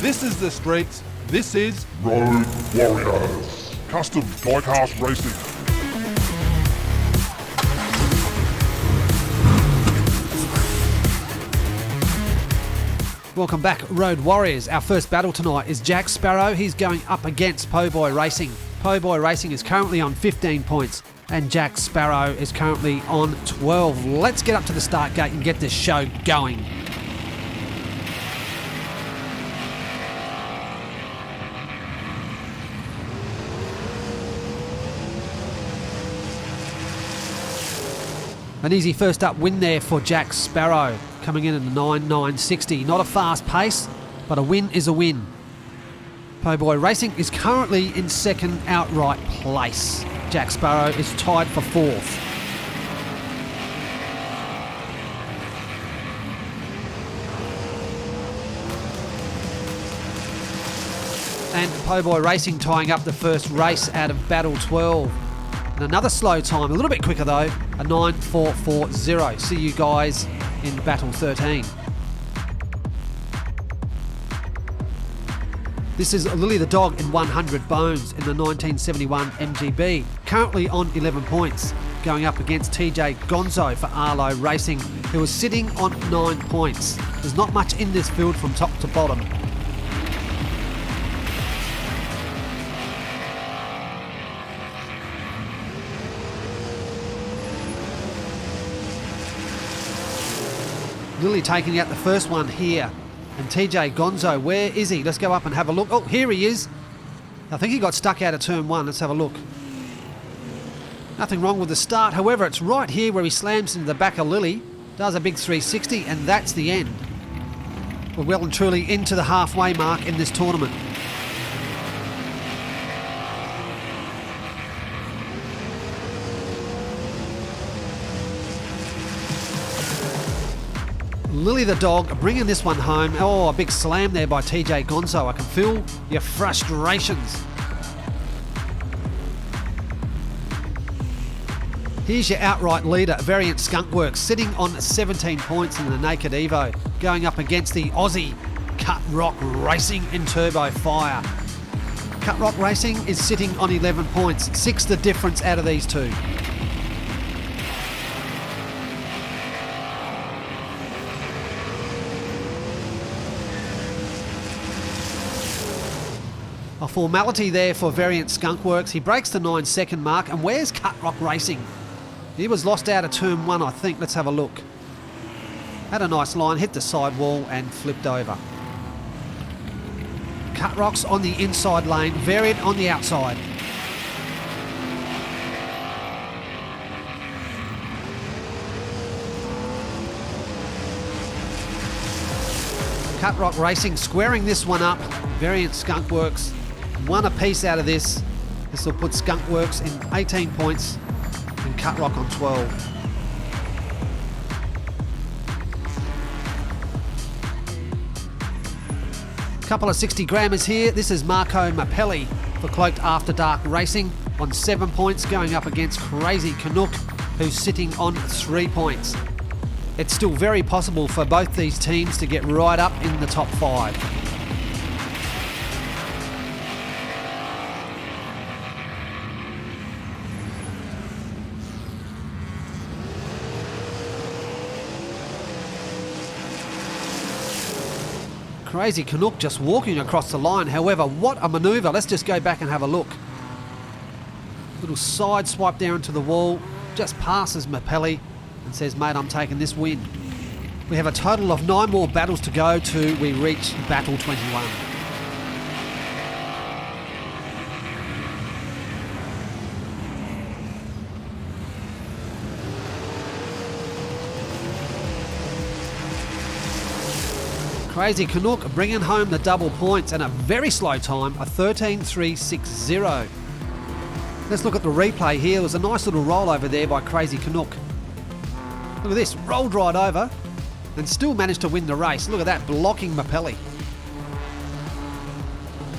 This is the streets. This is Road Warriors. Custom Diecast Racing. Welcome back, Road Warriors. Our first battle tonight is Jack Sparrow. He's going up against Po' Boy Racing. Po' Boy Racing is currently on 15 points and Jack Sparrow is currently on 12. Let's get up to the start gate and get this show going. An easy first up win there for Jack Sparrow, coming in at a 9.960. Not a fast pace, but a win is a win. Po' Boy Racing is currently in second outright place. Jack Sparrow is tied for fourth. And Po' Boy Racing tying up the first race out of Battle 12. And another slow time, a little bit quicker though, a 9.440. See you guys in Battle 13. This is Lily the Dog in 100 Bones in the 1971 MGB, currently on 11 points, going up against TJ Gonzo for Arlo Racing, who is sitting on 9 points. There's not much in this field from top to bottom. Lily taking out the first one here. And TJ Gonzo, where is he? Let's go up and have a look. Oh, here he is. I think he got stuck out of turn one. Let's have a look. Nothing wrong with the start. However, it's right here where he slams into the back of Lily. Does a big 360 and that's the end. We're well and truly into the halfway mark in this tournament. Lily the Dog bringing this one home. Oh, a big slam there by TJ Gonzo. I can feel your frustrations. Here's your outright leader, Variant Skunkworks, sitting on 17 points in the Naked Evo, going up against the Aussie Cut Rock Racing in Turbo Fire. Cut Rock Racing is sitting on 11 points, 6 the difference out of these two. A formality there for Variant Skunkworks. He breaks the 9-second mark. And where's Cut Rock Racing? He was lost out of turn one, I think. Let's have a look. Had a nice line, hit the sidewall and flipped over. Cut Rock's on the inside lane, Variant on the outside. Cut Rock Racing squaring this one up. Variant Skunkworks. One apiece out of this. This will put Skunkworks in 18 points and Cut Rock on 12. Couple of 60 grammers here. This is Marco Mapelli for Cloaked After Dark Racing on 7 points, going up against Crazy Canuck, who's sitting on 3 points. It's still very possible for both these teams to get right up in the top 5. Crazy Canuck just walking across the line. However, what a manoeuvre. Let's just go back and have a look. Little side swipe there into the wall. Just passes Mapelli and says, mate, I'm taking this win. We have a total of 9 more battles to go to we reach Battle 21. Crazy Canuck bringing home the double points and a very slow time, a 13.360. Let's look at the replay here. There was a nice little roll over there by Crazy Canuck. Look at this, rolled right over and still managed to win the race. Look at that, blocking Mapelli.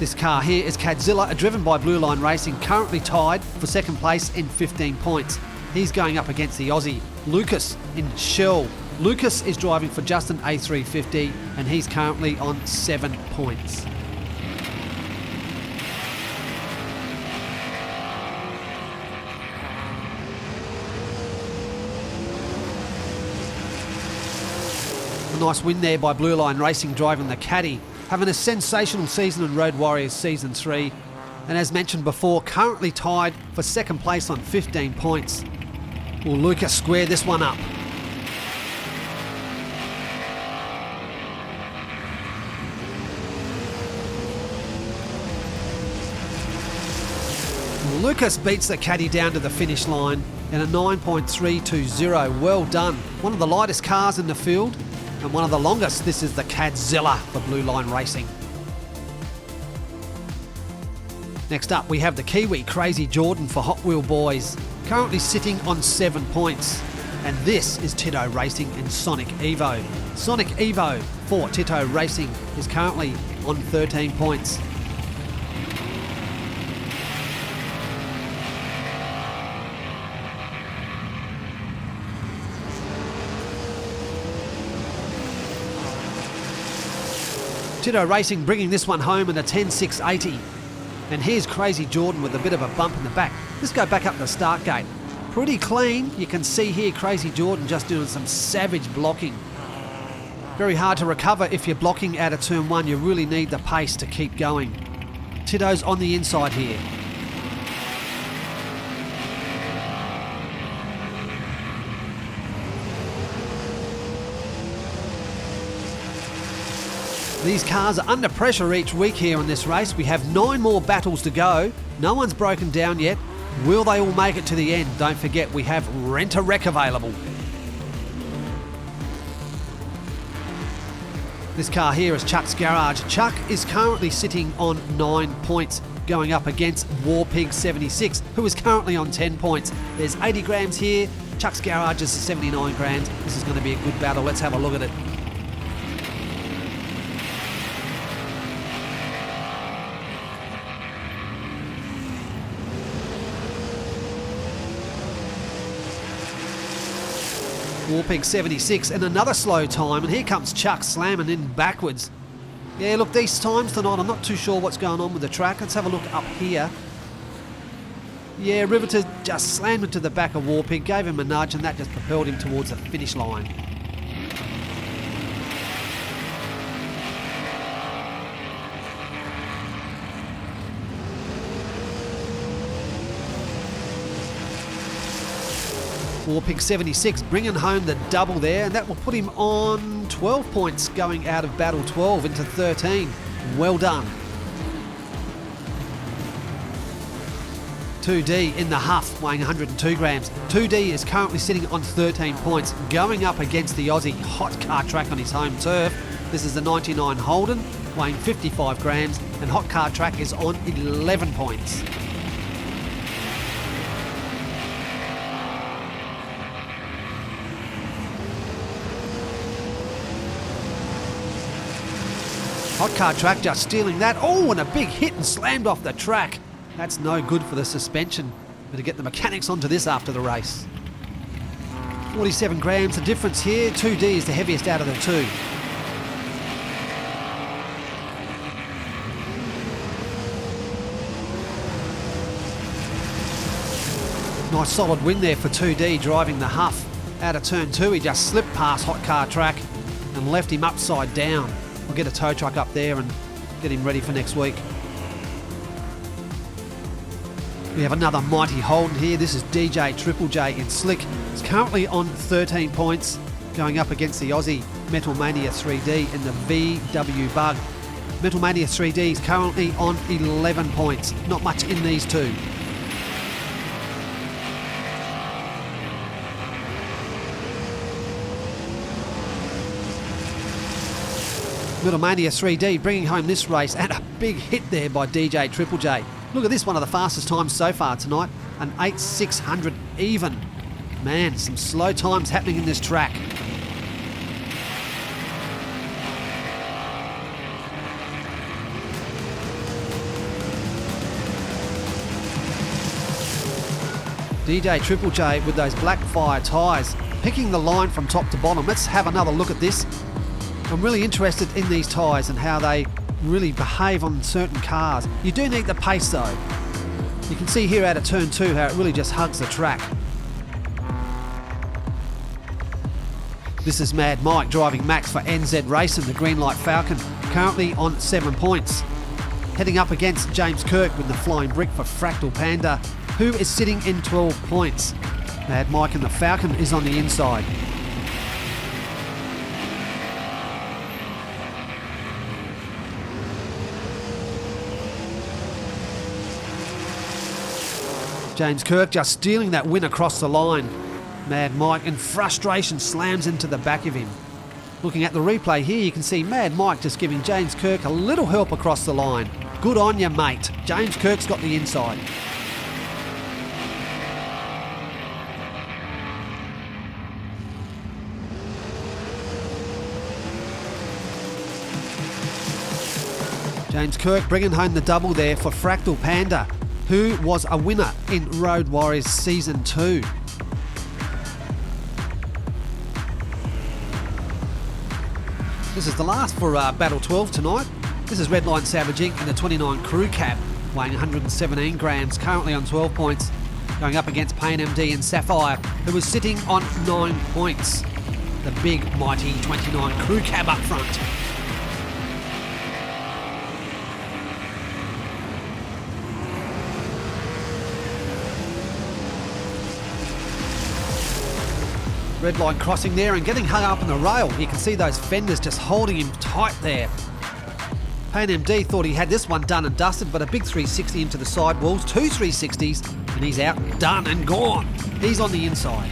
This car here is Cadzilla, driven by Blue Line Racing, currently tied for second place in 15 points. He's going up against the Aussie Lucas in Shell Lucas is driving for Justin A350 and he's currently on 7 points. A nice win there by Blue Line Racing driving the Caddy, having a sensational season in Road Warriors Season 3, and as mentioned before, currently tied for second place on 15 points. Will Lucas square this one up? Lucas beats the Caddy down to the finish line in a 9.320. Well done. One of the lightest cars in the field and one of the longest. This is the Cadzilla for Blue Line Racing. Next up we have the Kiwi Crazy Jordan for Hot Wheel Boys, currently sitting on 7 points. And this is Tito Racing in Sonic Evo. Sonic Evo for Tito Racing is currently on 13 points. Tito Racing bringing this one home in a 10.680. And here's Crazy Jordan with a bit of a bump in the back. Let's go back up the start gate. Pretty clean. You can see here Crazy Jordan just doing some savage blocking. Very hard to recover if you're blocking out of turn 1. You really need the pace to keep going. Tito's on the inside here. These cars are under pressure each week here in this race. We have 9 more battles to go. No one's broken down yet. Will they all make it to the end? Don't forget we have Rent-A-Wreck available. This car here is Chuck's Garage. Chuck is currently sitting on 9 points, going up against Warpig 76, who is currently on 10 points. There's 80 grams here. Chuck's Garage is 79 grams. This is going to be a good battle. Let's have a look at it. Warpig 76 and another slow time, and here comes Chuck slamming in backwards. Yeah, look, these times tonight, I'm not too sure what's going on with the track. Let's have a look up here. Yeah, Riveter just slammed into the back of Warpig, gave him a nudge, and that just propelled him towards the finish line. Warpig 76 bringing home the double there, and that will put him on 12 points going out of battle 12 into 13. Well done. 2D in the Huff, weighing 102 grams. 2D is currently sitting on 13 points, going up against the Aussie Hot Car Track on his home turf. This is the 99 Holden, weighing 55 grams, and Hot Car Track is on 11 points. Hot Car Track just stealing that. Oh, and a big hit and slammed off the track. That's no good for the suspension. Better get the mechanics onto this after the race. 47 grams, the difference here. 2D is the heaviest out of the two. Nice solid win there for 2D driving the Huff. Out of turn 2, he just slipped past Hot Car Track and left him upside down. We'll get a tow truck up there and get him ready for next week. We have another mighty Holden here. This is DJ Triple J in Slick. It's currently on 13 points, going up against the Aussie Metal Mania 3D in the VW Bug. Metal Mania 3D is currently on 11 points. Not much in these two. Metal Mania 3D bringing home this race, and a big hit there by DJ Triple J. Look at this, one of the fastest times so far tonight, an 8.600 even. Man, some slow times happening in this track. DJ Triple J with those black fire tyres, picking the line from top to bottom. Let's have another look at this. I'm really interested in these tyres and how they really behave on certain cars. You do need the pace though. You can see here out of turn 2 how it really just hugs the track. This is Mad Mike driving Max for NZ Racing, the Green Light Falcon, currently on 7 points. Heading up against James Kirk with the Flying Brick for Fractal Panda, who is sitting in 12 points. Mad Mike and the Falcon is on the inside. James Kirk just stealing that win across the line. Mad Mike in frustration slams into the back of him. Looking at the replay here, you can see Mad Mike just giving James Kirk a little help across the line. Good on you, mate. James Kirk's got the inside. James Kirk bringing home the double there for Fractal Panda, who was a winner in Road Warriors Season 2. This is the last for Battle 12 tonight. This is Redline Savage Inc. in the 29 Crew Cab, weighing 117 grams, currently on 12 points, going up against Pain MD and Sapphire, who was sitting on 9 points. The big, mighty 29 Crew Cab up front. Red line crossing there and getting hung up on the rail. You can see those fenders just holding him tight there. Pain MD thought he had this one done and dusted, but a big 360 into the sidewalls, 2 360s, and he's out, done and gone. He's on the inside.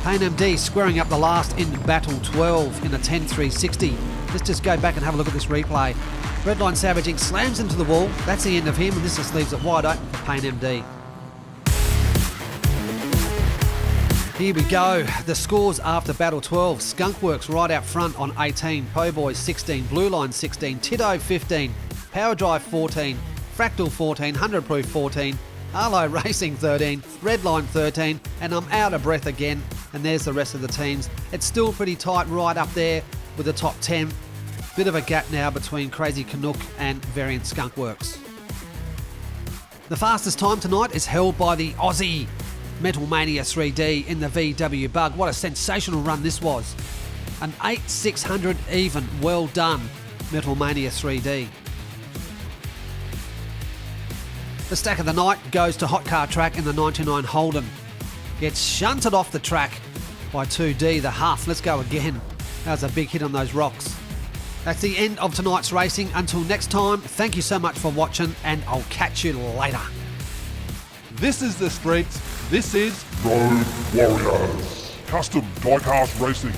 Pain MD squaring up the last in Battle 12 in a 10 360. Let's just go back and have a look at this replay. Redline Savage Inc. slams into the wall. That's the end of him, and this just leaves it wide open for Pain MD. Here we go. The scores after Battle 12. Skunkworks right out front on 18. Po Boys 16. Blue Line 16. Titto 15. Power Drive 14. Fractal 14. 100 Proof 14. Arlo Racing 13, Redline 13, and I'm out of breath again, and there's the rest of the teams. It's still pretty tight right up there with the top 10. Bit of a gap now between Crazy Canuck and Variant Skunkworks. The fastest time tonight is held by the Aussie Metal Mania 3D in the VW Bug. What a sensational run this was. An 8/600 even. Well done, Metal Mania 3D. The stack of the night goes to Hot Car Track in the 99 Holden. Gets shunted off the track by 2D, the Huff. Let's go again. That was a big hit on those rocks. That's the end of tonight's racing. Until next time, thank you so much for watching, and I'll catch you later. This is the streets. This is Road Warriors. Custom Diecast Racing.